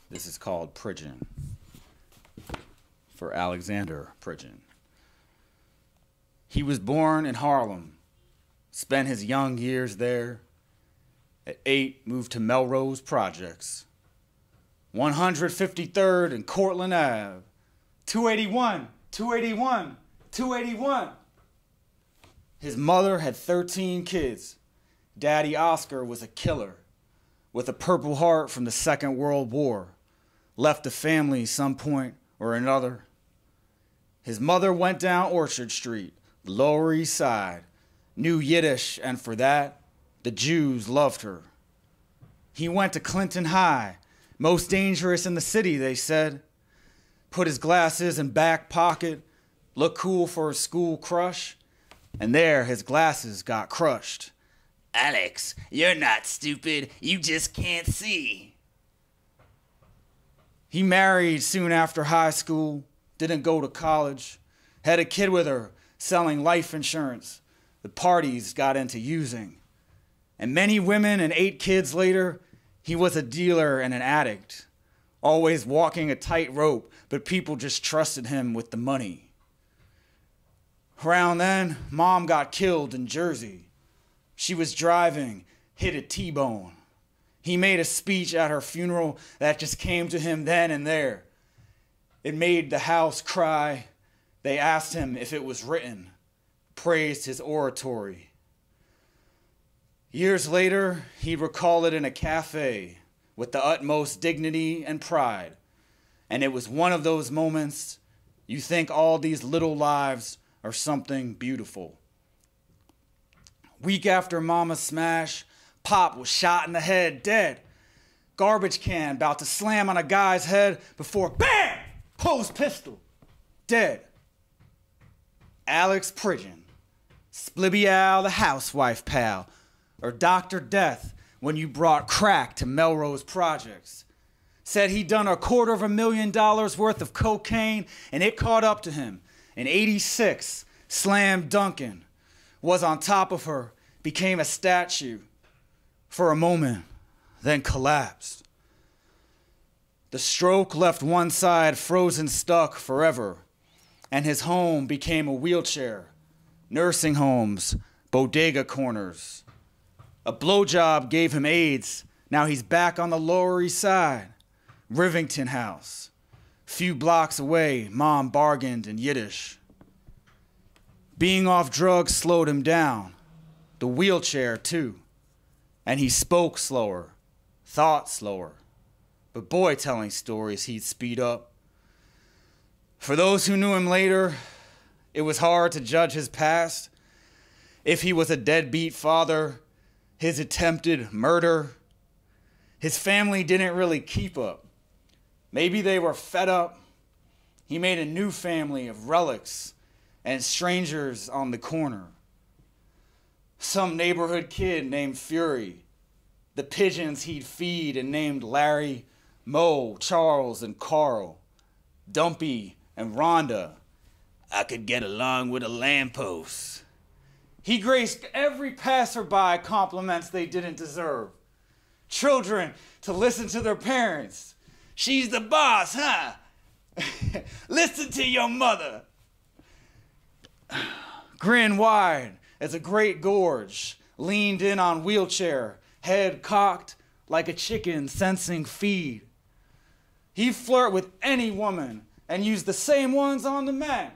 This is called Pridgen, for Alexander Pridgen. He was born in Harlem, spent his young years there. At 8, moved to Melrose Projects, 153rd and Cortlandt Ave, 281, 281, 281. His mother had 13 kids. Daddy Oscar was a killer with a Purple Heart from the Second World War. Left the family some point or another. His mother went down Orchard Street, the Lower East Side, knew Yiddish, and for that, the Jews loved her. He went to Clinton High, most dangerous in the city, they said. Put his glasses in back pocket, looked cool for a school crush, and there his glasses got crushed. Alex, you're not stupid, you just can't see. He married soon after high school, didn't go to college, had a kid with her, selling life insurance. The parties got into using. And many women and 8 kids later, he was a dealer and an addict, always walking a tightrope, but people just trusted him with the money. Around then, Mom got killed in Jersey. She was driving, hit a T-bone. He made a speech at her funeral that just came to him then and there. It made the house cry. They asked him if it was written, praised his oratory. Years later, he'd recall it in a cafe with the utmost dignity and pride. And it was one of those moments you think all these little lives are something beautiful. Week after Mama's smash, Pop was shot in the head, dead. Garbage can about to slam on a guy's head before, BAM! Pulls pistol, dead. Alex Pridgen, Splibby Al the housewife pal, or Dr. Death when you brought crack to Melrose Projects. Said he'd done $250,000 worth of cocaine and it caught up to him. In '86, slam dunking, was on top of her, became a statue. For a moment, then collapsed. The stroke left one side frozen stuck forever, and his home became a wheelchair, nursing homes, bodega corners. A blowjob gave him AIDS. Now he's back on the Lower East Side. Rivington House. Few blocks away, Mom bargained in Yiddish. Being off drugs slowed him down. The wheelchair, too. And he spoke slower, thought slower. But boy, telling stories, he'd speed up. For those who knew him later, it was hard to judge his past. If he was a deadbeat father, his attempted murder. His family didn't really keep up. Maybe they were fed up. He made a new family of relics and strangers on the corner. Some neighborhood kid named Fury. The pigeons he'd feed and named Larry, Mo, Charles, and Carl. Dumpy and Rhonda. I could get along with a lamppost. He graced every passerby compliments they didn't deserve. Children to listen to their parents. She's the boss, huh? Listen to your mother. Grin wide as a great gorge, leaned in on wheelchair, head cocked like a chicken sensing feed. He'd flirt with any woman and use the same ones on the man.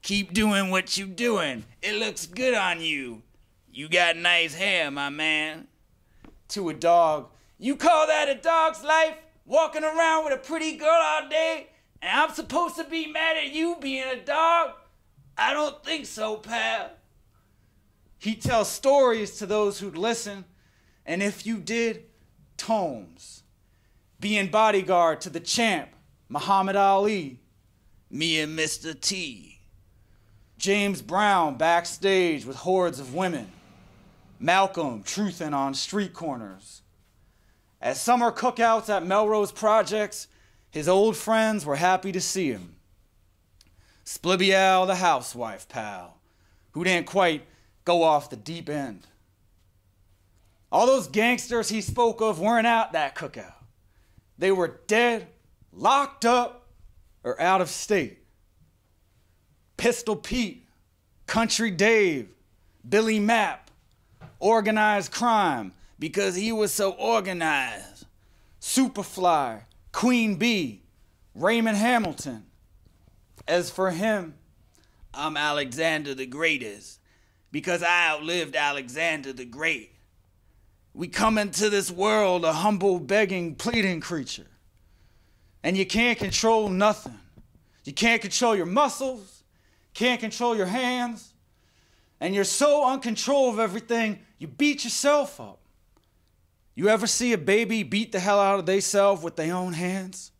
Keep doing what you doing. It looks good on you. You got nice hair, my man. To a dog, you call that a dog's life? Walking around with a pretty girl all day? And I'm supposed to be mad at you being a dog? I don't think so, pal. He'd tell stories to those who'd listen, and if you did, tomes. Being bodyguard to the champ, Muhammad Ali. Me and Mr. T. James Brown backstage with hordes of women. Malcolm truthing on street corners. At summer cookouts at Melrose Projects, his old friends were happy to see him. Splibby Al the housewife pal, who didn't quite go off the deep end. All those gangsters he spoke of weren't at that cookout. they were dead, locked up, or out of state. Pistol Pete, Country Dave, Billy Mapp, organized crime because he was so organized. Superfly, Queen Bee, Raymond Hamilton. As for him, I'm Alexander the Greatest because I outlived Alexander the Great. We come into this world a humble, begging, pleading creature. And you can't control nothing. You can't control your muscles, can't control your hands, and you're so uncontrol of everything, you beat yourself up. You ever see a baby beat the hell out of theyself with their own hands?